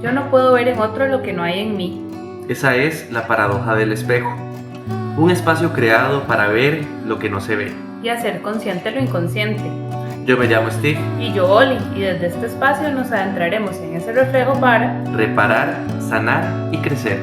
Yo no puedo ver en otro lo que no hay en mí. Esa es la paradoja del espejo. Un espacio creado para ver lo que no se ve. Y hacer consciente lo inconsciente. Yo me llamo Steve. Y yo Oli, y desde este espacio nos adentraremos en ese reflejo para reparar, sanar y crecer.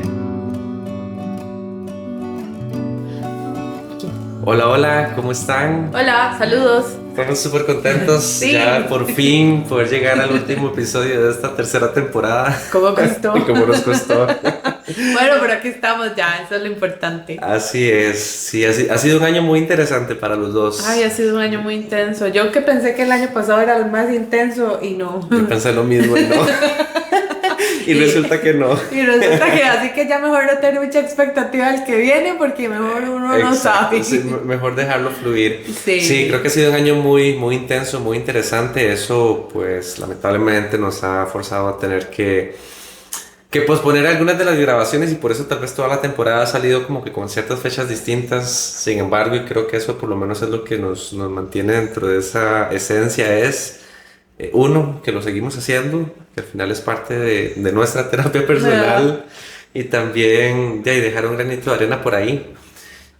Hola, hola, ¿cómo están? Hola, saludos. Estamos súper contentos Sí. ya por fin poder llegar al último episodio de esta tercera temporada. ¿Cómo costó? Y como nos costó. Bueno, pero aquí estamos ya, eso es lo importante. Así es, sí, ha sido un año muy interesante para los dos. Ay, ha sido un año muy intenso. Yo que pensé que el año pasado era el más intenso y no. Yo pensé lo mismo y no. Y resulta que no. Y resulta que así que ya mejor no tener mucha expectativa del que viene porque mejor uno no sabe. Sí, mejor dejarlo fluir. Sí, creo que ha sido un año muy, muy intenso, muy interesante. Eso pues lamentablemente nos ha forzado a tener que posponer algunas de las grabaciones y por eso tal vez toda la temporada ha salido como que con ciertas fechas distintas. Sin embargo, y creo que eso por lo menos es lo que nos mantiene dentro de esa esencia, es uno, que lo seguimos haciendo, que al final es parte de nuestra terapia personal, y también dejar un granito de arena por ahí.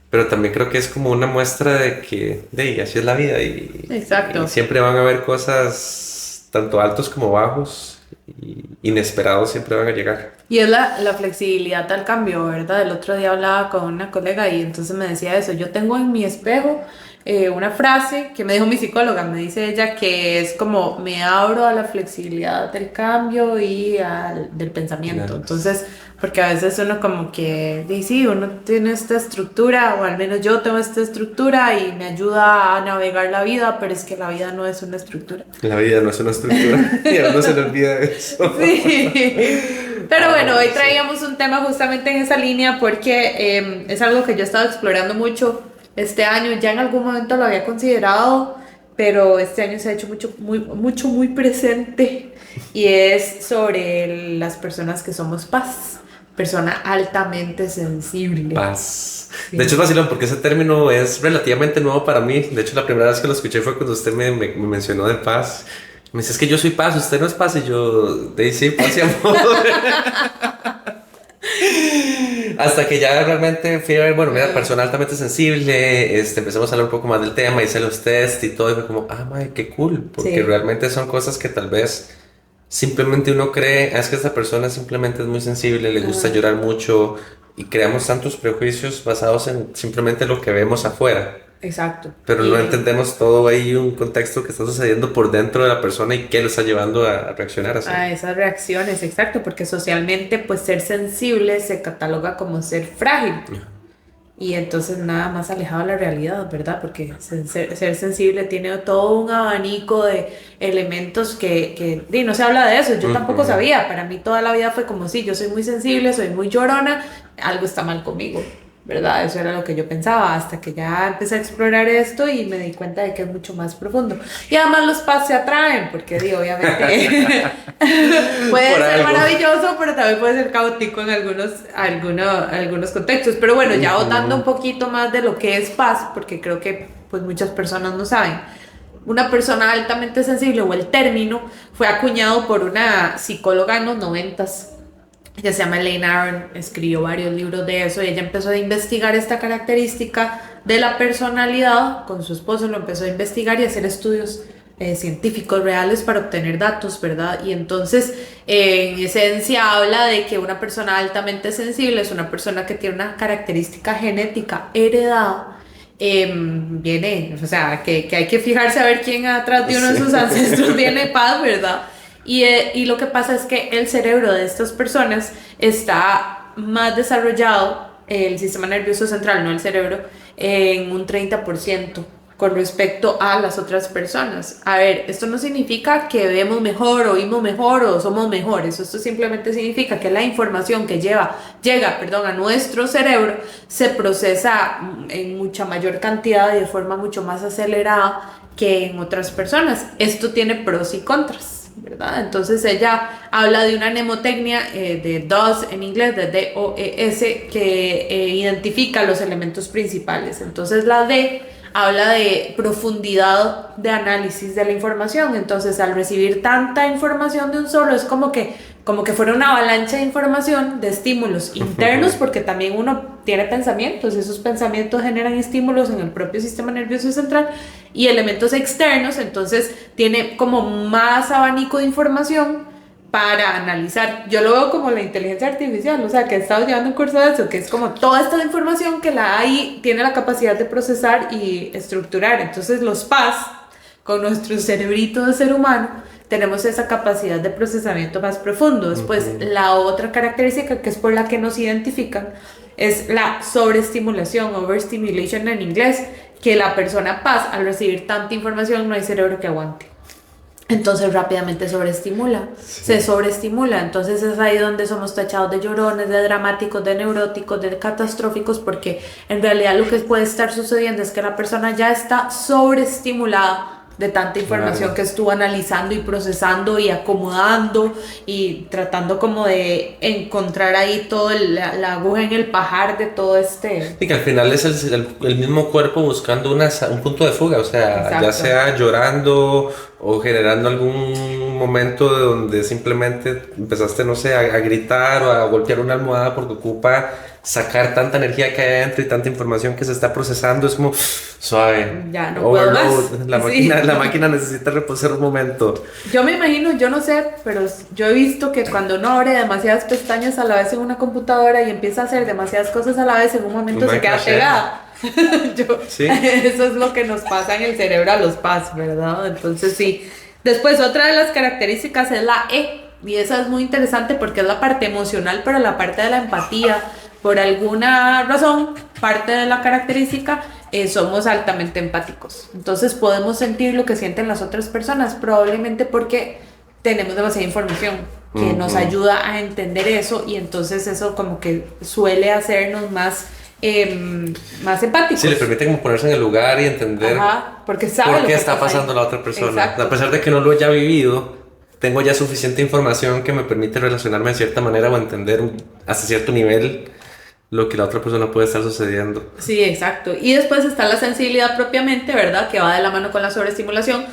Pero también creo que es como una muestra de que así es la vida y siempre van a haber cosas, tanto altos como bajos, y inesperados siempre van a llegar. Y es la flexibilidad al cambio, ¿verdad? El otro día hablaba con una colega y entonces me decía eso. Yo tengo en mi espejo una frase que me dijo mi psicóloga, me dice ella que es como me abro a la flexibilidad del cambio y del pensamiento. Entonces, porque a veces uno como que dice, sí, uno tiene esta estructura, o al menos yo tengo esta estructura y me ayuda a navegar la vida, pero es que la vida no es una estructura. La vida no es una estructura y a uno se le olvida eso. Sí. Pero bueno, hoy traíamos un tema justamente en esa línea porque es algo que yo he estado explorando mucho este año. Ya en algún momento lo había considerado, pero este año se ha hecho muy presente, y es sobre las personas que somos paz, persona altamente sensible. Paz. Sí. De hecho es vacilón porque ese término es relativamente nuevo para mí. De hecho la primera vez que lo escuché fue cuando usted me mencionó de paz. Me dice, es que yo soy paz, usted no es paz. Y yo, sí, paz y amor. Hasta que ya realmente fui a ver, bueno, mira, persona altamente sensible, empezamos a hablar un poco más del tema, hice los test y todo, y fue como, madre, qué cool, porque realmente son cosas que tal vez simplemente uno cree, es que esta persona simplemente es muy sensible, le gusta llorar mucho, y creamos tantos prejuicios basados en simplemente lo que vemos afuera. Exacto. Pero no entendemos todo ahí, un contexto que está sucediendo por dentro de la persona y qué lo está llevando a reaccionar así. A esas reacciones, exacto, porque socialmente pues ser sensible se cataloga como ser frágil. Y entonces nada más alejado de la realidad, ¿verdad? Porque ser sensible tiene todo un abanico de elementos que no se habla de eso. Yo tampoco sabía. Para mí toda la vida fue como si yo soy muy sensible, soy muy llorona, algo está mal conmigo, ¿verdad? Eso era lo que yo pensaba, hasta que ya empecé a explorar esto y me di cuenta de que es mucho más profundo. Y además los paz se atraen, porque obviamente puede ser maravilloso, pero también puede ser caótico en algunos contextos. Pero bueno, ya botando un poquito más de lo que es paz, porque creo que pues muchas personas no saben. Una persona altamente sensible, o el término, fue acuñado por una psicóloga en los 90s. Ella se llama Elaine Aron, escribió varios libros de eso, y ella empezó a investigar esta característica de la personalidad. Con su esposo lo empezó a investigar y a hacer estudios científicos reales para obtener datos, ¿verdad? Y entonces, en esencia, habla de que una persona altamente sensible es una persona que tiene una característica genética heredada. Viene, o sea, que hay que fijarse a ver quién atrás de uno de sus ancestros viene paz, ¿verdad? Y lo que pasa es que el cerebro de estas personas está más desarrollado, el sistema nervioso central, no el cerebro, en un 30% con respecto a las otras personas. A ver, esto no significa que vemos mejor, oímos mejor o somos mejores. Esto simplemente significa que la información que llega a nuestro cerebro se procesa en mucha mayor cantidad y de forma mucho más acelerada que en otras personas. Esto tiene pros y contras, ¿verdad? Entonces ella habla de una mnemotecnia de DOS en inglés, de DOES, que identifica los elementos principales. Entonces la D habla de profundidad de análisis de la información. Entonces, al recibir tanta información de un solo, es como que fuera una avalancha de información, de estímulos internos, porque también uno tiene pensamientos, esos pensamientos generan estímulos en el propio sistema nervioso central, y elementos externos, entonces tiene como más abanico de información para analizar. Yo lo veo como la inteligencia artificial, o sea, que he estado llevando un curso de eso, que es como toda esta información que la AI tiene la capacidad de procesar y estructurar. Entonces los PAS, con nuestro cerebrito de ser humano, tenemos esa capacidad de procesamiento más profundo. Después, la otra característica, que es por la que nos identifican, es la sobreestimulación, overstimulation en inglés, que la persona PAS, al recibir tanta información, no hay cerebro que aguante. Entonces rápidamente se sobreestimula. Entonces es ahí donde somos tachados de llorones, de dramáticos, de neuróticos, de catastróficos, porque en realidad lo que puede estar sucediendo es que la persona ya está sobreestimulada de tanta información que estuvo analizando y procesando y acomodando y tratando como de encontrar ahí todo la aguja en el pajar de todo este... Y que al final es el mismo cuerpo buscando un punto de fuga, o sea, exacto, ya sea llorando o generando algún momento donde simplemente empezaste, no sé, a gritar o a golpear una almohada porque ocupa sacar tanta energía que hay adentro y tanta información que se está procesando. Es como suave, ya no puedo más. La máquina necesita reposar un momento. Yo me imagino, yo no sé, pero yo he visto que cuando uno abre demasiadas pestañas a la vez en una computadora y empieza a hacer demasiadas cosas a la vez, en un momento se queda pegada. ¿Sí? Eso es lo que nos pasa en el cerebro a los PAS, ¿verdad? Entonces sí. Después, otra de las características es la E, y esa es muy interesante porque es la parte emocional, pero la parte de la empatía. Por alguna razón, parte de la característica, somos altamente empáticos. Entonces podemos sentir lo que sienten las otras personas, probablemente porque tenemos demasiada información que nos ayuda a entender eso, y entonces eso como que suele hacernos más empáticos. Sí, le permite como ponerse en el lugar y entender porque sabe por qué está pasando la otra persona. Exacto. A pesar de que no lo haya vivido, tengo ya suficiente información que me permite relacionarme de cierta manera o entender hasta cierto nivel lo que la otra persona puede estar sucediendo. Sí, exacto. Y después está la sensibilidad propiamente, ¿verdad? Que va de la mano con la sobreestimulación.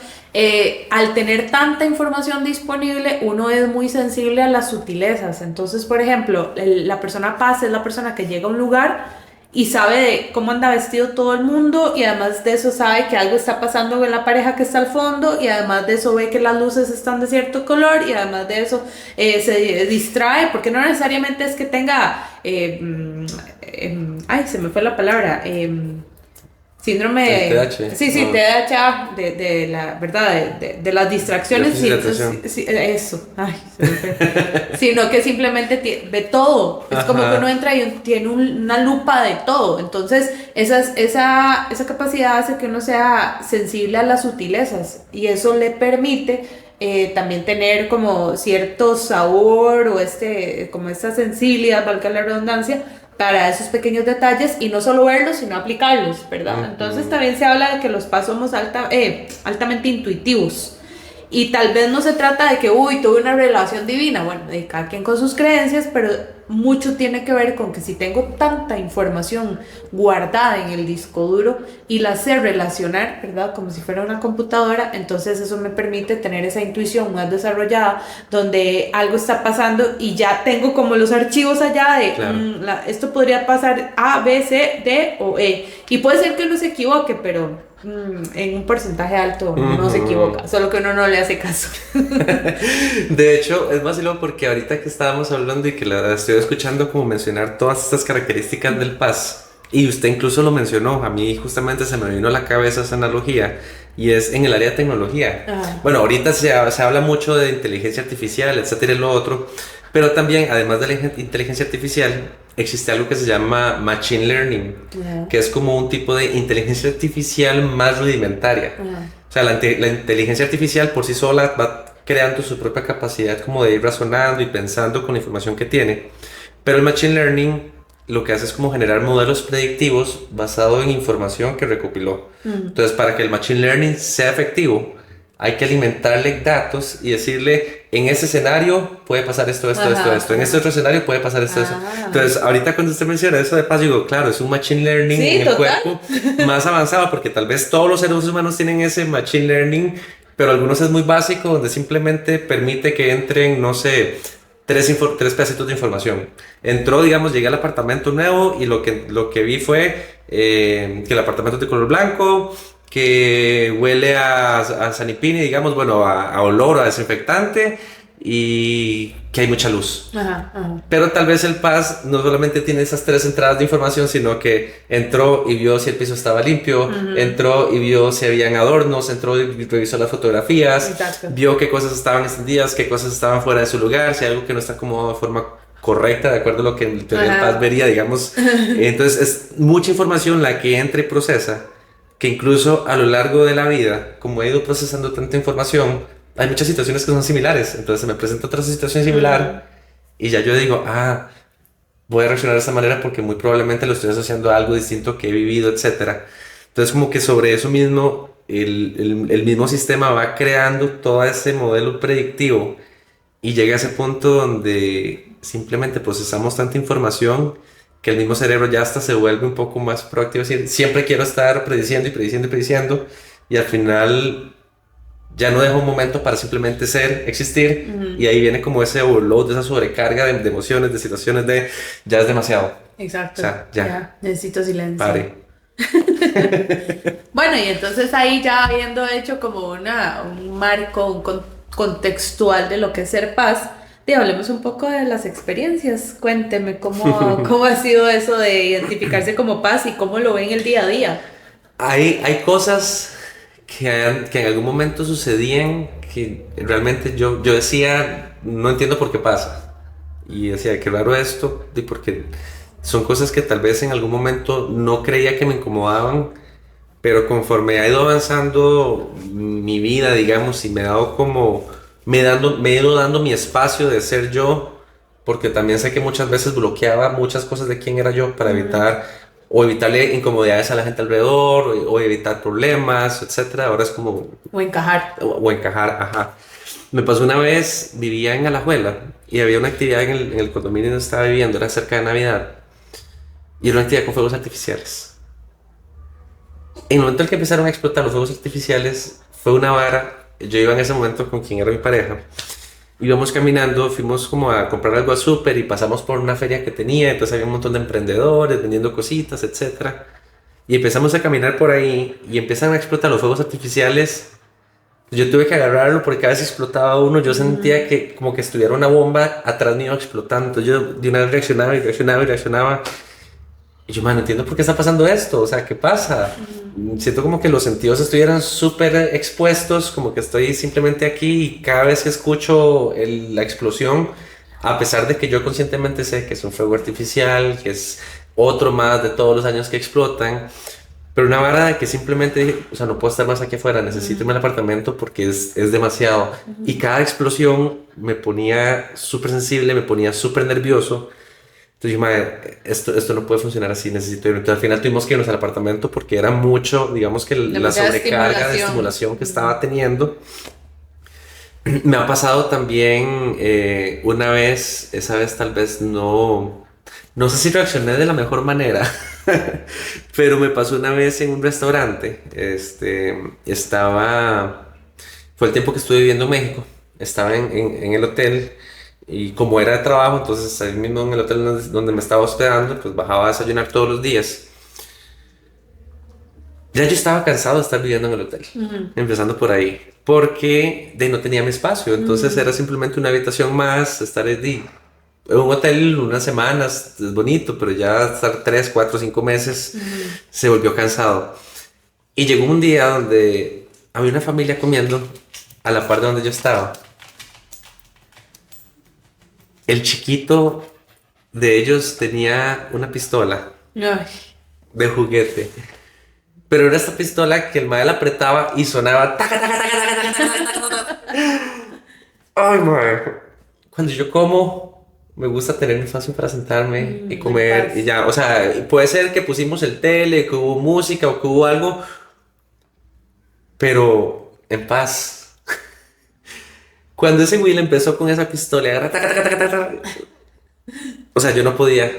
Al tener tanta información disponible, uno es muy sensible a las sutilezas. Entonces, por ejemplo, la persona PAS es la persona que llega a un lugar y sabe de cómo anda vestido todo el mundo, y además de eso sabe que algo está pasando con la pareja que está al fondo, y además de eso ve que las luces están de cierto color, y además de eso se distrae, porque no necesariamente es que tenga se me fue la palabra, síndrome TDAH, de la verdad, de las distracciones, eso, sino que simplemente ve todo. Es como que uno entra y tiene una lupa de todo. Entonces esa capacidad hace que uno sea sensible a las sutilezas, y eso le permite también tener como cierto sabor o como esta sensibilidad, valga la redundancia, para esos pequeños detalles, y no solo verlos, sino aplicarlos, ¿verdad? Entonces también se habla de que los PAS somos altamente intuitivos, y tal vez no se trata de que, tuve una relación divina, bueno, de cada quien con sus creencias, pero mucho tiene que ver con que si tengo tanta información guardada en el disco duro y la sé relacionar, ¿verdad? Como si fuera una computadora, entonces eso me permite tener esa intuición más desarrollada, donde algo está pasando y ya tengo como los archivos allá de esto podría pasar A, B, C, D o E, y puede ser que uno se equivoque, pero en un porcentaje alto no se equivoca, solo que uno no le hace caso. De hecho, es vacilo porque ahorita que estábamos hablando y que la estoy escuchando como mencionar todas estas características del PAS, y usted incluso lo mencionó, a mí justamente se me vino a la cabeza esa analogía, y es en el área de tecnología. Bueno, ahorita se habla mucho de inteligencia artificial, etcétera, y lo otro, pero también, además de la inteligencia artificial, existe algo que se llama Machine Learning, que es como un tipo de inteligencia artificial más rudimentaria. O sea, la inteligencia artificial por sí sola va creando su propia capacidad como de ir razonando y pensando con la información que tiene. Pero el Machine Learning lo que hace es como generar modelos predictivos basados en información que recopiló. Entonces, para que el Machine Learning sea efectivo, hay que alimentarle datos y decirle, en ese escenario puede pasar esto, esto. En este otro escenario puede pasar esto. Entonces, ahorita cuando usted menciona eso de paz, digo, claro, es un machine learning sí, en el cuerpo más avanzado, porque tal vez todos los seres humanos tienen ese machine learning, pero algunos es muy básico, donde simplemente permite que entren, no sé, tres pedacitos de información. Entró, digamos, llegué al apartamento nuevo y lo que vi fue que el apartamento es de color blanco, que huele a sanipini, digamos, bueno, a olor, a desinfectante, y que hay mucha luz. Pero tal vez el PAS no solamente tiene esas 3 entradas de información, sino que entró y vio si el piso estaba limpio, entró y vio si habían adornos, entró y revisó las fotografías, vio qué cosas estaban extendidas, qué cosas estaban fuera de su lugar, si hay algo que no está acomodado de forma correcta, de acuerdo a lo que el PAS vería, digamos. Entonces es mucha información la que entra y procesa, que incluso a lo largo de la vida, como he ido procesando tanta información, hay muchas situaciones que son similares. Entonces se me presenta otra situación similar y ya yo digo, voy a reaccionar de esta manera porque muy probablemente lo estoy asociando a algo distinto que he vivido, etc. Entonces como que sobre eso mismo el mismo sistema va creando todo ese modelo predictivo y llega a ese punto donde simplemente procesamos tanta información que el mismo cerebro ya hasta se vuelve un poco más proactivo. Es decir, siempre quiero estar prediciendo y al final ya no dejo un momento para simplemente ser, existir, y ahí viene como ese overload, esa sobrecarga de emociones, de situaciones, ya es demasiado. Exacto. O sea, ya. Necesito silencio. Pare. Bueno, y entonces ahí ya habiendo hecho como un marco, contextual de lo que es ser paz, y hablemos un poco de las experiencias. Cuénteme cómo ha sido eso de identificarse como paz y cómo lo ven el día a día. Hay cosas que en algún momento sucedían que realmente yo decía, no entiendo por qué pasa. Y decía, qué raro esto, porque son cosas que tal vez en algún momento no creía que me incomodaban, pero conforme ha ido avanzando mi vida, digamos, y me he ido dando mi espacio de ser yo, porque también sé que muchas veces bloqueaba muchas cosas de quién era yo para evitarle incomodidades a la gente alrededor, o evitar problemas, etc. Ahora es como... O encajar. O encajar, ajá. Me pasó una vez, vivía en Alajuela y había una actividad en el condominio donde estaba viviendo, era cerca de Navidad, y era una actividad con fuegos artificiales. En el momento en que empezaron a explotar los fuegos artificiales, fue una vara. Yo iba en ese momento con quien era mi pareja. Íbamos caminando, fuimos como a comprar algo a súper y pasamos por una feria que tenía. Entonces había un montón de emprendedores vendiendo cositas, etc. Y empezamos a caminar por ahí y empiezan a explotar los fuegos artificiales. Yo tuve que agarrarlo porque cada vez explotaba uno. Yo sentía que como que estuviera una bomba atrás mío explotando. Entonces yo de una vez reaccionaba. Y yo, no entiendo por qué está pasando esto. O sea, ¿qué pasa? Siento como que los sentidos estuvieran súper expuestos, como que estoy simplemente aquí y cada vez que escucho la explosión, a pesar de que yo conscientemente sé que es un fuego artificial, que es otro más de todos los años que explotan, pero una vara de que simplemente dije, o sea, no puedo estar más aquí afuera, necesito irme al apartamento porque es demasiado. Y cada explosión me ponía súper sensible, me ponía súper nervioso. Entonces yo, esto no puede funcionar así, necesito irme. Entonces al final tuvimos que irnos al apartamento porque era mucho, digamos que la sobrecarga de estimulación que estaba teniendo. Me ha pasado también una vez, esa vez tal vez no sé si reaccioné de la mejor manera, pero me pasó una vez en un restaurante. Fue el tiempo que estuve viviendo en México, estaba en el hotel. Y como era de trabajo, entonces ahí mismo en el hotel donde me estaba hospedando, pues bajaba a desayunar todos los días. Ya yo estaba cansado de estar viviendo en el hotel, empezando por ahí, porque no tenía mi espacio. Entonces era simplemente una habitación más, estar en un hotel unas semanas, es bonito, pero ya estar 3, 4, 5 meses se volvió cansado. Y llegó un día donde había una familia comiendo a la par de donde yo estaba. El chiquito de ellos tenía una pistola de juguete. Pero era esta pistola que el mae la apretaba y sonaba. Ay, mae. Cuando yo como, me gusta tener mi espacio para sentarme y comer y ya. O sea, puede ser que pusimos el tele, que hubo música o que hubo algo, pero en paz. Cuando ese Will empezó con esa pistola, o sea, yo no podía.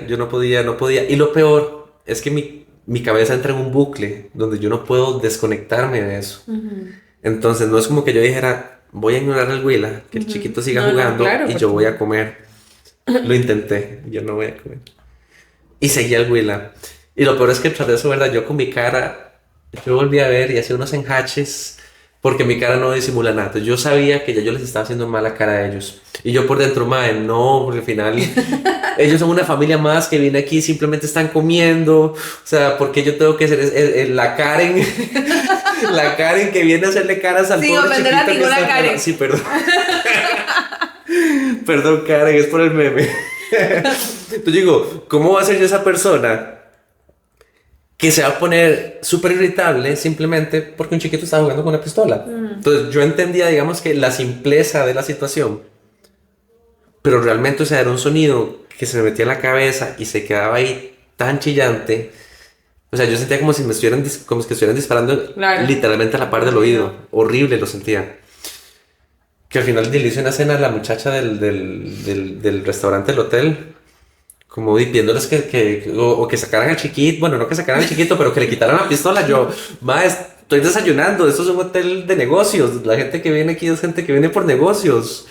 Y lo peor es que mi cabeza entra en un bucle donde yo no puedo desconectarme de eso. Entonces, no es como que yo dijera, voy a ignorar al Willa, que el chiquito siga jugando y yo voy a comer. Lo intenté, yo no voy a comer. Y seguía el Willa. Y lo peor es que tras de eso, ¿verdad? Yo con mi cara, yo volví a ver y hacía unos enjaches porque mi cara no disimula nada. Entonces, yo sabía que ya yo les estaba haciendo mala cara a ellos. Y yo por dentro, madre, no, porque al final ellos son una familia más que viene aquí, simplemente están comiendo. O sea, porque yo tengo que ser la Karen, la Karen que viene a hacerle caras al pobre chiquito a que ninguna está... Karen. Sí, perdón. Perdón, Karen, es por el meme. Entonces digo, ¿cómo va a ser yo esa persona que se va a poner súper irritable simplemente porque un chiquito está jugando con una pistola? Entonces yo entendía, digamos, que la simpleza de la situación, pero realmente, o sea, era un sonido que se me metía en la cabeza y se quedaba ahí tan chillante. O sea, yo sentía como si me estuvieran, como si estuvieran disparando literalmente a la par del oído. Horrible lo sentía. Que al final le hice una cena a la muchacha del restaurante del hotel, como pidiéndoles que sacaran al chiquito, bueno, no que sacaran al chiquito, pero que le quitaran la pistola. Yo, estoy desayunando, esto es un hotel de negocios, la gente que viene aquí es gente que viene por negocios.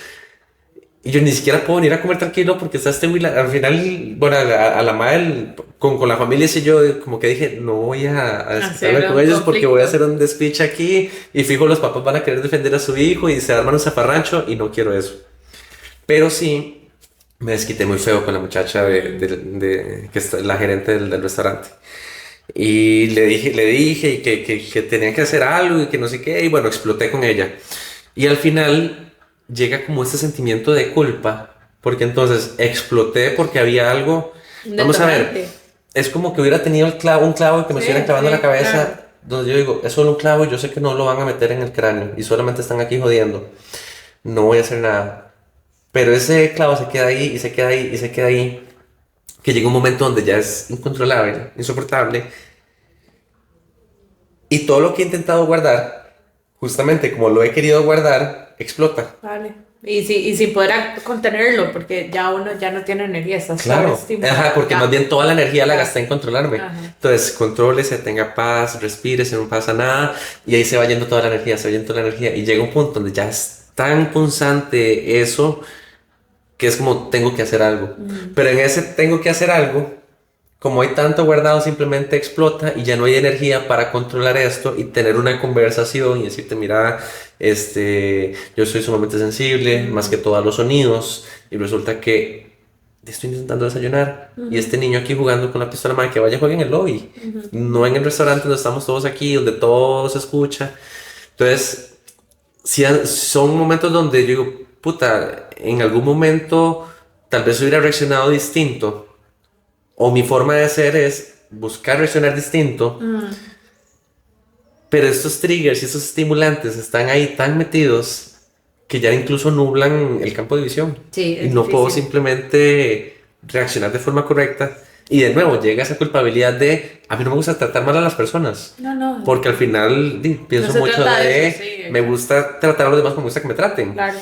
Y yo ni siquiera puedo venir a comer tranquilo porque está este Will. Al final, bueno, a la madre, con la familia, sí, yo como que dije, no voy a desquitarme con ellos porque voy a hacer un despiche aquí y fijo los papás van a querer defender a su hijo y se arman un zafarrancho y no quiero eso. Pero sí, me desquité muy feo con la muchacha que es la gerente del restaurante. Y le dije y que tenían que hacer algo y que no sé qué, y bueno, exploté con ella. Y al final llega como este sentimiento de culpa, porque entonces exploté porque había algo. Vamos a ver, es como que hubiera tenido un clavo que me estuviera clavando en la cabeza, claro. Donde yo digo, es solo un clavo, yo sé que no lo van a meter en el cráneo y solamente están aquí jodiendo, no voy a hacer nada. Pero ese clavo se queda ahí y se queda ahí y se queda ahí, que llega un momento donde ya es incontrolable, insoportable. Y todo lo que he intentado guardar, justamente como lo he querido guardar, explota. Vale. Y sin poder contenerlo, porque ya uno ya no tiene energía, está claro. Ajá, porque más bien toda la energía la gasté en controlarme. Ajá. Entonces, contrólese, tenga paz, respire, si no pasa nada, y ahí se va yendo toda la energía, y llega un punto donde ya es tan punzante eso, que es como tengo que hacer algo. Pero en ese tengo que hacer algo, como hay tanto guardado, simplemente explota y ya no hay energía para controlar esto y tener una conversación y decirte, mira, yo soy sumamente sensible, más que todo a los sonidos, y resulta que estoy intentando desayunar y este niño aquí jugando con la pistola, madre, que vaya a jugar en el lobby, no en el restaurante donde estamos todos aquí, donde todo se escucha. Entonces, sí, son momentos donde yo digo, puta, en algún momento tal vez hubiera reaccionado distinto. O mi forma de ser es buscar reaccionar distinto. Pero estos triggers y estos estimulantes están ahí tan metidos que ya incluso nublan el campo de visión. Sí, y no difícil. Puedo simplemente reaccionar de forma correcta. Y de nuevo llega esa culpabilidad de a mí no me gusta tratar mal a las personas. No. Porque al final pienso no mucho de eso, sí. Me gusta tratar a los demás como me gusta que me traten. Claro.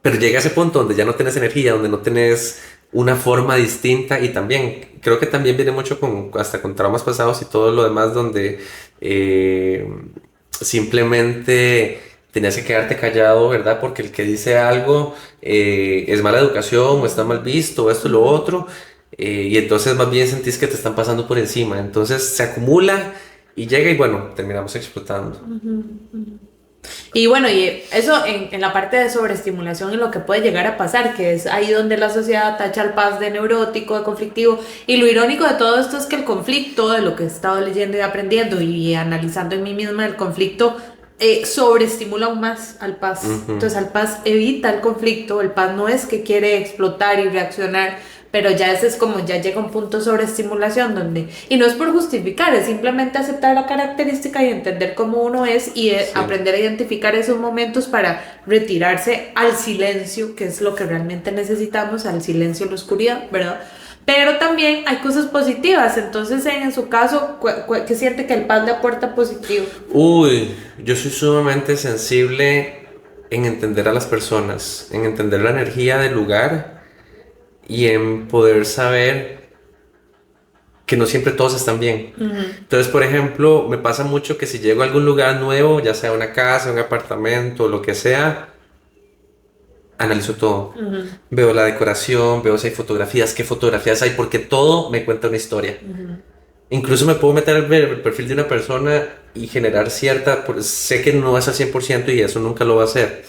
Pero llega ese punto donde ya no tienes energía, donde no tienes una forma distinta, y también creo que también viene mucho hasta con traumas pasados y todo lo demás, donde simplemente tenías que quedarte callado, ¿verdad? Porque el que dice algo es mala educación o está mal visto o esto y lo otro, y entonces más bien sentís que te están pasando por encima, entonces se acumula y llega y bueno, terminamos explotando. Y bueno, y eso en la parte de sobreestimulación y lo que puede llegar a pasar, que es ahí donde la sociedad tacha al paz de neurótico, de conflictivo. Y lo irónico de todo esto es que el conflicto, de lo que he estado leyendo y aprendiendo y analizando en mí misma, el conflicto sobreestimula aún más al paz. Entonces al paz evita el conflicto, el paz no es que quiere explotar y reaccionar, pero ya ese es como, ya llega un punto de sobreestimulación donde, y no es por justificar, es simplemente aceptar la característica y entender cómo uno es y aprender a identificar esos momentos para retirarse al silencio, que es lo que realmente necesitamos, al silencio y la oscuridad, ¿verdad? Pero también hay cosas positivas, entonces en su caso, ¿qué siente que el paz le aporta positivo? Uy, yo soy sumamente sensible en entender a las personas, en entender la energía del lugar y en poder saber que no siempre todos están bien. Entonces, por ejemplo, me pasa mucho que si llego a algún lugar nuevo, ya sea una casa, un apartamento, lo que sea, analizo todo. Veo la decoración, veo si hay fotografías, qué fotografías hay, porque todo me cuenta una historia. Incluso me puedo meter en el perfil de una persona y generar cierta... sé que no es al 100% y eso nunca lo va a hacer.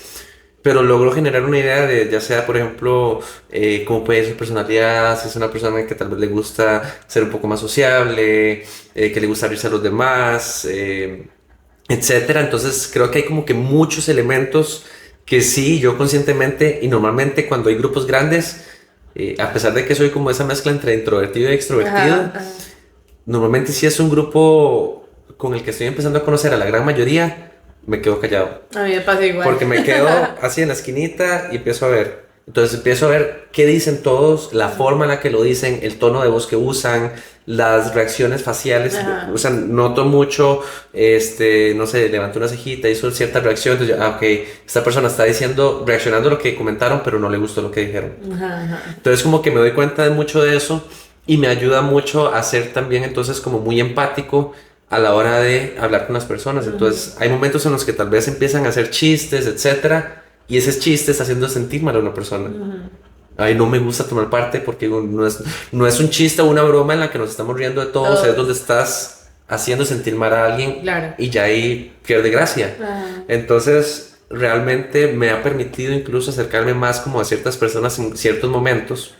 Pero logro generar una idea de, ya sea, por ejemplo, cómo puede ser su personalidad, si es una persona que tal vez le gusta ser un poco más sociable, que le gusta abrirse a los demás, etcétera. Entonces creo que hay como que muchos elementos que sí, yo conscientemente y normalmente cuando hay grupos grandes, a pesar de que soy como esa mezcla entre introvertido y extrovertido, normalmente si es un grupo con el que estoy empezando a conocer a la gran mayoría, me quedo callado. A mí me pasa igual. Porque me quedo así en la esquinita y empiezo a ver. Entonces empiezo a ver qué dicen todos, la forma en la que lo dicen, el tono de voz que usan, las reacciones faciales. O sea, noto mucho, no sé, levanto una cejita, hizo cierta reacción, entonces yo, ok, esta persona está diciendo, reaccionando a lo que comentaron, pero no le gustó lo que dijeron. Entonces como que me doy cuenta de mucho de eso y me ayuda mucho a ser también entonces como muy empático a la hora de hablar con las personas. Entonces hay momentos en los que tal vez empiezan a hacer chistes, etcétera, y ese chiste está haciendo sentir mal a una persona. Ay, no me gusta tomar parte porque no es un chiste o una broma en la que nos estamos riendo de todos, es donde estás haciendo sentir mal a alguien, y ya ahí pierde gracia. Entonces realmente me ha permitido incluso acercarme más como a ciertas personas en ciertos momentos,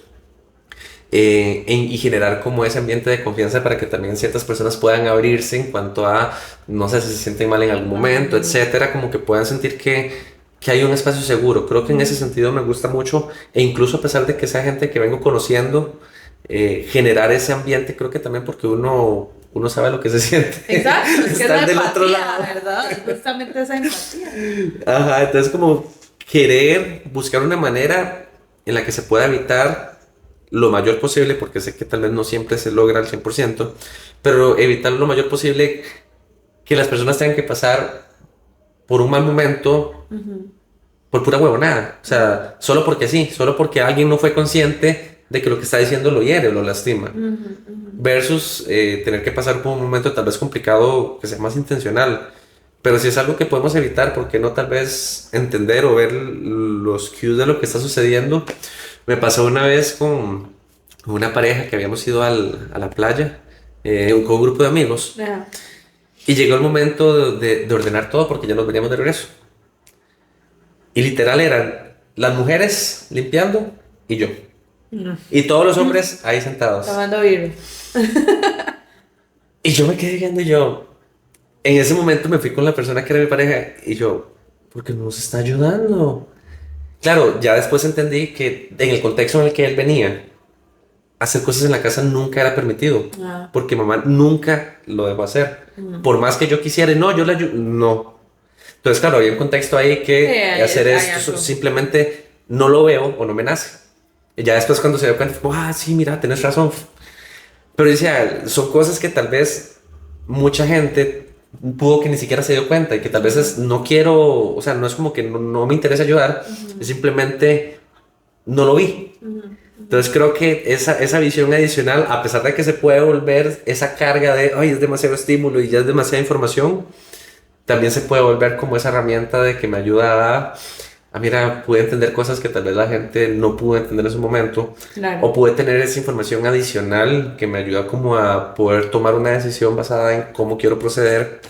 y generar como ese ambiente de confianza para que también ciertas personas puedan abrirse en cuanto a, no sé, si se sienten mal en algún momento, etcétera, como que puedan sentir que hay un espacio seguro. Creo que en ese sentido me gusta mucho, e incluso a pesar de que sea gente que vengo conociendo, generar ese ambiente, creo que también porque uno sabe lo que se siente. Exacto, es que estar es del empatía, otro lado, ¿verdad? Justamente esa empatía. Ajá, entonces como querer buscar una manera en la que se pueda evitar lo mayor posible, porque sé que tal vez no siempre se logra al 100%, pero evitar lo mayor posible que las personas tengan que pasar por un mal momento por pura huevonada. O sea, solo porque sí, solo porque alguien no fue consciente de que lo que está diciendo lo hiere o lo lastima. Versus tener que pasar por un momento tal vez complicado que sea más intencional. Pero si es algo que podemos evitar, ¿por qué no tal vez entender o ver los cues de lo que está sucediendo? Me pasó una vez con una pareja que habíamos ido a la playa, con un grupo de amigos, y llegó el momento de ordenar todo porque ya nos veníamos de regreso. Y literal eran las mujeres limpiando y yo. Y todos los hombres ahí sentados. Tomando birra. Y yo me quedé viendo en ese momento me fui con la persona que era mi pareja y yo, ¿por qué no nos está ayudando? Claro, ya después entendí que en el contexto en el que él venía, hacer cosas en la casa nunca era permitido, porque mamá nunca lo dejó hacer. Por más que yo quisiera, no, yo le ayudo, no. Entonces, claro, había un contexto ahí que hacer esto simplemente no lo veo o no me nace. Y ya después cuando se dio cuenta, fue, sí, mira, tenés razón. Pero decía, son cosas que tal vez mucha gente pudo que ni siquiera se dio cuenta y que tal vez no quiero, o sea, no es como que no me interesa ayudar, es simplemente no lo vi. Entonces creo que esa visión adicional, a pesar de que se puede volver esa carga de, ay, es demasiado estímulo y ya es demasiada información, también se puede volver como esa herramienta de que me ayuda mira, pude entender cosas que tal vez la gente no pudo entender en su momento, o pude tener esa información adicional que me ayuda como a poder tomar una decisión basada en cómo quiero proceder.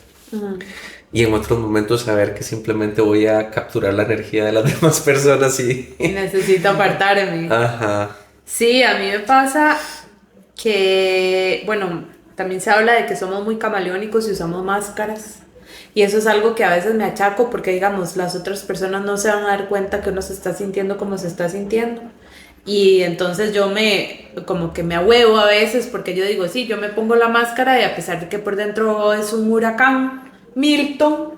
Y en otros momentos saber que simplemente voy a capturar la energía de las demás personas y necesito apartarme. Ajá. Sí, a mí me pasa que, bueno, también se habla de que somos muy camaleónicos y usamos máscaras. Y eso es algo que a veces me achaco porque, digamos, las otras personas no se van a dar cuenta que uno se está sintiendo como se está sintiendo. Y entonces yo como que me ahuevo a veces porque yo digo, sí, yo me pongo la máscara y a pesar de que por dentro es un huracán, Milton,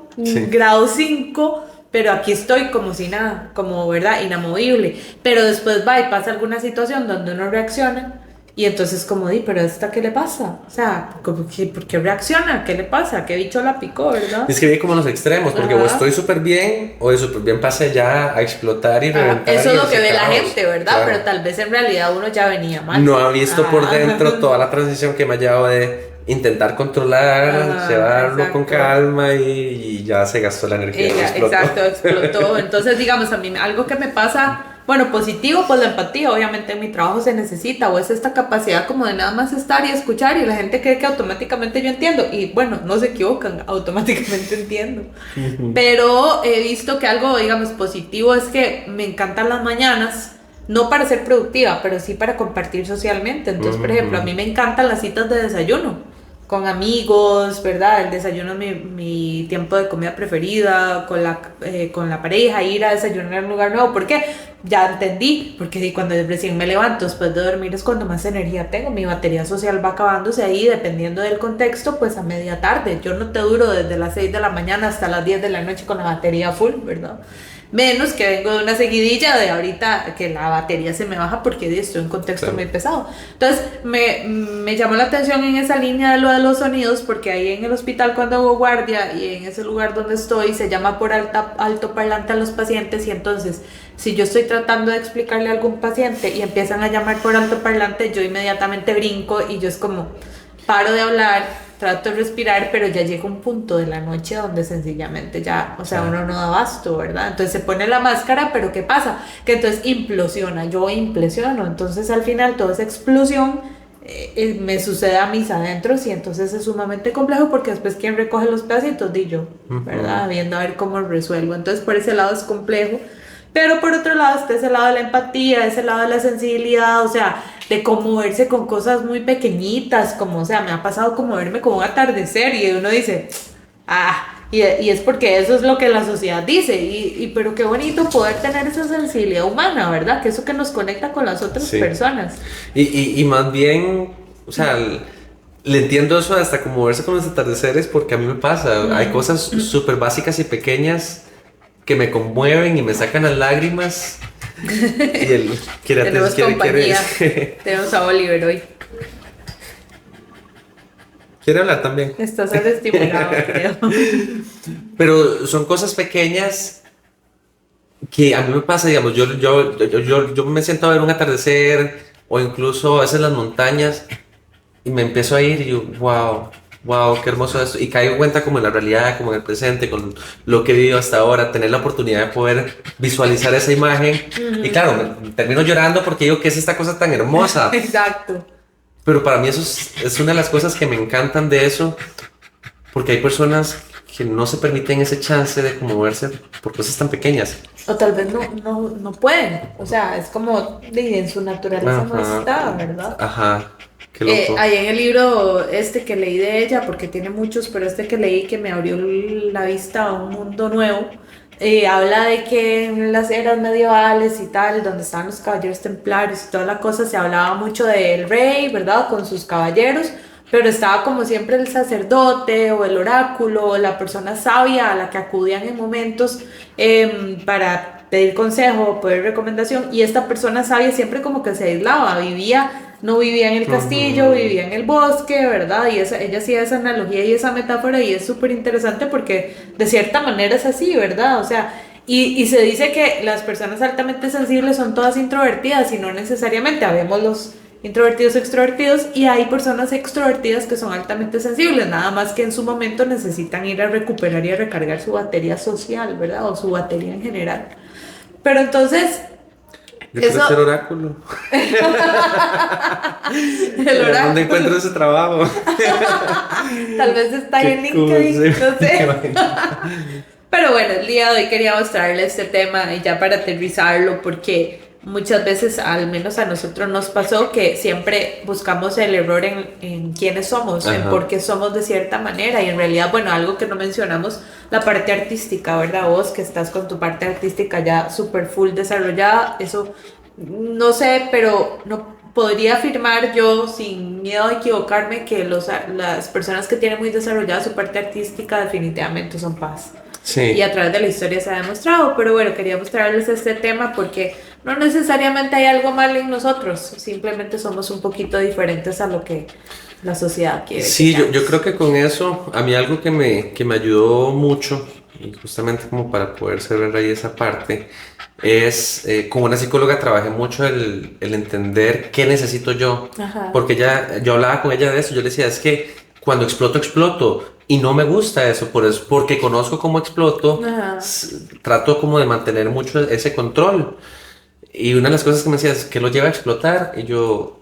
grado 5, pero aquí estoy como si nada, como, ¿verdad? Inamovible. Pero después va y pasa alguna situación donde uno reacciona Y entonces como di, pero ¿esta qué le pasa? O sea, ¿por qué reacciona? ¿Qué le pasa? ¿Qué bicho la picó, verdad? Es que vi como los extremos, porque o Ajá. estoy súper bien, o de súper bien pasé ya a explotar y reventar. Eso y es lo que ese ve la caos. gente, ¿verdad? Claro. Pero tal vez en realidad uno ya venía mal. No ha visto por Ah. dentro toda la transición que me ha llevado de intentar controlar, llevarlo con Exacto. calma y ya se gastó la energía y explotó. Exacto, explotó. Entonces, digamos, a mí algo que me pasa, bueno, positivo, pues la empatía, obviamente en mi trabajo se necesita, o es esta capacidad como de nada más estar y escuchar y la gente cree que automáticamente yo entiendo y bueno, no se equivocan, automáticamente entiendo. Pero he visto que algo, digamos, positivo es que me encantan las mañanas. No para ser productiva, pero sí para compartir socialmente. Entonces, por ejemplo, a mí me encantan las citas de desayuno con amigos, ¿verdad? El desayuno es mi tiempo de comida preferida, con la pareja, ir a desayunar en un lugar nuevo. ¿Por qué? Ya entendí, porque cuando recién me levanto después de dormir es cuando más energía tengo. Mi batería social va acabándose ahí, dependiendo del contexto, pues a media tarde. Yo no te duro desde las 6 de la mañana hasta las 10 de la noche con la batería full, ¿verdad? Menos que vengo de una seguidilla de ahorita que la batería se me baja porque estoy en un contexto Claro. muy pesado. Entonces me llamó la atención en esa línea de lo de los sonidos porque ahí en el hospital cuando hago guardia y en ese lugar donde estoy se llama por alto parlante a los pacientes y entonces si yo estoy tratando de explicarle a algún paciente y empiezan a llamar por alto parlante yo inmediatamente brinco y yo es como paro de hablar, trato de respirar, pero ya llega un punto de la noche donde sencillamente ya, o sea, uno no da abasto, ¿verdad? Entonces se pone la máscara, pero ¿qué pasa? Que entonces implosiona, yo implosiono, entonces al final toda esa explosión me sucede a mis adentros y entonces es sumamente complejo porque después quien recoge los pedacitos di yo, ¿verdad? Viendo a ver cómo resuelvo, entonces por ese lado es complejo. Pero por otro lado está ese lado de la empatía, ese lado de la sensibilidad, o sea, de conmoverse con cosas muy pequeñitas, como, o sea, me ha pasado conmoverme con un atardecer y uno dice, y es porque eso es lo que la sociedad dice, pero qué bonito poder tener esa sensibilidad humana, ¿verdad? Que eso que nos conecta con las otras personas. Y más bien, o sea, le entiendo eso hasta como verse con los atardeceres porque a mí me pasa. Hay cosas súper básicas y pequeñas que me conmueven y me sacan las lágrimas. Y él Tenemos compañía. Tenemos a Oliver hoy. Quiere hablar también. Estás estimulado, creo. Pero son cosas pequeñas que a mí me pasa, digamos, yo me siento a ver un atardecer o incluso a veces las montañas y me empiezo a ir y yo, wow, qué hermoso esto. Y caigo en cuenta como en la realidad, como en el presente, con lo que he vivido hasta ahora, tener la oportunidad de poder visualizar esa imagen. Y claro, termino llorando porque digo, ¿qué es esta cosa tan hermosa? Exacto. Pero para mí eso es una de las cosas que me encantan de eso, porque hay personas que no se permiten ese chance de conmoverse por cosas tan pequeñas. O tal vez no pueden. O sea, es como en su naturaleza no está, ¿verdad? Ajá. Qué loco. Ahí en el libro que leí de ella, porque tiene muchos, pero que leí que me abrió la vista a un mundo nuevo, habla de que en las eras medievales y tal, donde estaban los caballeros templarios y toda la cosa, se hablaba mucho del rey, ¿verdad? Con sus caballeros, pero estaba como siempre el sacerdote o el oráculo o la persona sabia a la que acudían en momentos para pedir consejo o pedir recomendación, y esta persona sabia siempre como que se aislaba, no vivía en el castillo, vivía en el bosque, ¿verdad? Y ella hacía esa analogía y esa metáfora y es súper interesante porque de cierta manera es así, ¿verdad? O sea, y se dice que las personas altamente sensibles son todas introvertidas y no necesariamente, habemos los introvertidos extrovertidos y hay personas extrovertidas que son altamente sensibles, nada más que en su momento necesitan ir a recuperar y a recargar su batería social, ¿verdad? O su batería en general. Pero entonces... Yo quiero ser oráculo. El oráculo. ¿Dónde encuentro ese trabajo? Tal vez está en LinkedIn, no sé. Pero bueno, el día de hoy quería mostrarles este tema y ya para aterrizarlo, porque muchas veces, al menos a nosotros nos pasó, que siempre buscamos el error en quiénes somos, en por qué somos de cierta manera, y en realidad, bueno, algo que no mencionamos, la parte artística, ¿verdad? Vos que estás con tu parte artística ya súper full desarrollada, eso no sé, pero no podría afirmar yo sin miedo a equivocarme que las personas que tienen muy desarrollada su parte artística definitivamente son paz. Sí. Y a través de la historia se ha demostrado, pero bueno, quería mostrarles este tema porque no necesariamente hay algo mal en nosotros, simplemente somos un poquito diferentes a lo que la sociedad quiere. Sí, yo creo que con eso, a mí algo que me ayudó mucho, y justamente como para poder cerrar ahí esa parte, es con una psicóloga trabajé mucho el entender qué necesito yo, Ajá. porque yo hablaba con ella de eso, yo le decía, es que cuando exploto, exploto, y no me gusta eso, porque conozco cómo exploto, Ajá. trato como de mantener mucho ese control. Y una de las cosas que me decía es que lo lleva a explotar, y yo,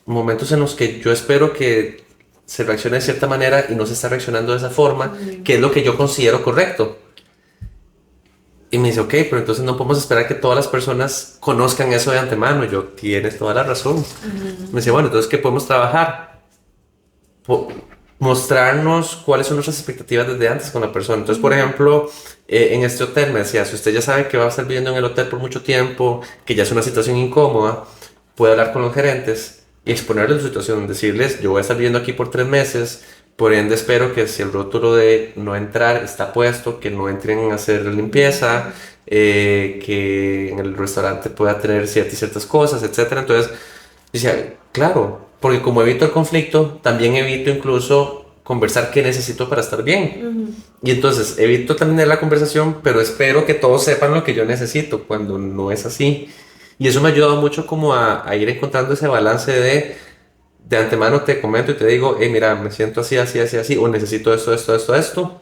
momentos en los que yo espero que se reaccione de cierta manera y no se está reaccionando de esa forma, que es lo que yo considero correcto. Y me dice, ok, pero entonces no podemos esperar que todas las personas conozcan eso de antemano. Y yo, tienes toda la razón. Me dice, bueno, entonces, ¿qué podemos trabajar? Mostrarnos cuáles son nuestras expectativas desde antes con la persona. Entonces, por ejemplo, en este hotel me decía, si usted ya sabe que va a estar viviendo en el hotel por mucho tiempo, que ya es una situación incómoda, puede hablar con los gerentes y exponerles su situación, decirles, yo voy a estar viviendo aquí por 3 meses, por ende espero que si el rótulo de no entrar está puesto, que no entren a hacer limpieza, que en el restaurante pueda tener ciertas y ciertas cosas, etcétera. Entonces, decía, claro, porque como evito el conflicto, también evito incluso conversar qué necesito para estar bien. Y entonces evito tener la conversación, pero espero que todos sepan lo que yo necesito cuando no es así. Y eso me ha ayudado mucho como a ir encontrando ese balance de antemano te comento y te digo, hey, mira, me siento así, así, así, así, o necesito esto, esto, esto, esto.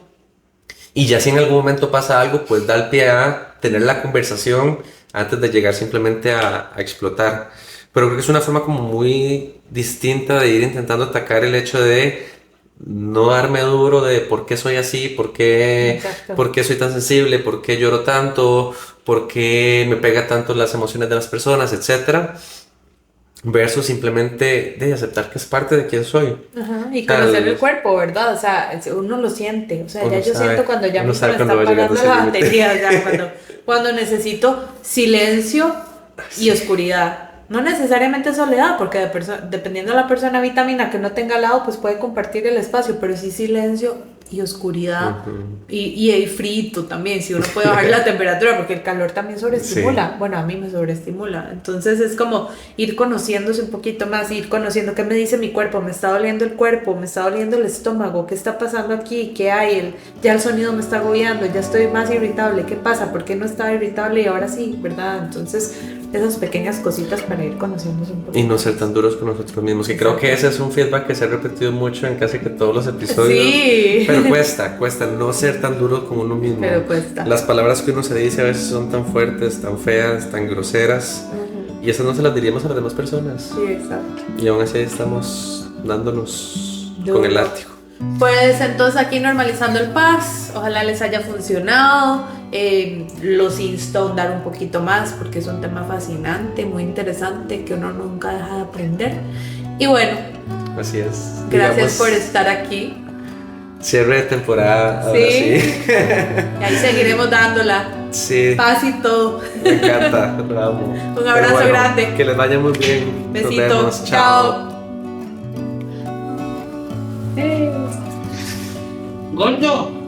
Y ya si en algún momento pasa algo, pues da el pie a tener la conversación antes de llegar simplemente a explotar. Pero creo que es una forma como muy distinta de ir intentando atacar el hecho de no darme duro de por qué soy así, Exacto. por qué soy tan sensible, por qué lloro tanto, por qué me pega tanto las emociones de las personas, etcétera. Versus simplemente de aceptar que es parte de quién soy. Ajá, y conocer el cuerpo, ¿verdad? O sea, uno lo siente. O sea, ya yo siento cuando ya me está apagando la batería, ya cuando necesito silencio y oscuridad. No necesariamente soledad, porque dependiendo de la persona vitamina que no tenga al lado, pues puede compartir el espacio, pero sí silencio y oscuridad y frito también, si uno puede bajar la temperatura, porque el calor también sobreestimula. Sí. Bueno, a mí me sobreestimula. Entonces es como ir conociéndose un poquito más, ir conociendo qué me dice mi cuerpo, me está doliendo el cuerpo, me está doliendo el estómago, qué está pasando aquí, qué hay, ya el sonido me está agobiando, ya estoy más irritable, ¿qué pasa? ¿Por qué no estaba irritable y ahora sí, verdad? Entonces esas pequeñas cositas para ir conociéndose un poco. Y no ser tan duros con nosotros mismos, que creo que ese es un feedback que se ha repetido mucho en casi que todos los episodios. Sí. Pero cuesta no ser tan duro con uno mismo. Pero cuesta. Las palabras que uno se dice a veces son tan fuertes, tan feas, tan groseras. Y esas no se las diríamos a las demás personas. Sí, exacto. Y aún así estamos dándonos con el látigo. Pues entonces aquí normalizando el paz, ojalá les haya funcionado, los insto a ahondar un poquito más porque es un tema fascinante, muy interesante que uno nunca deja de aprender. Y bueno, así es. Gracias por estar aquí. Cierre de temporada, ahora sí. Y ahí seguiremos dándola. Sí. Paz y todo. Me encanta, lo amo. Un abrazo grande. Que les vaya muy bien. Besito. Nos vemos. Chao. Gordo.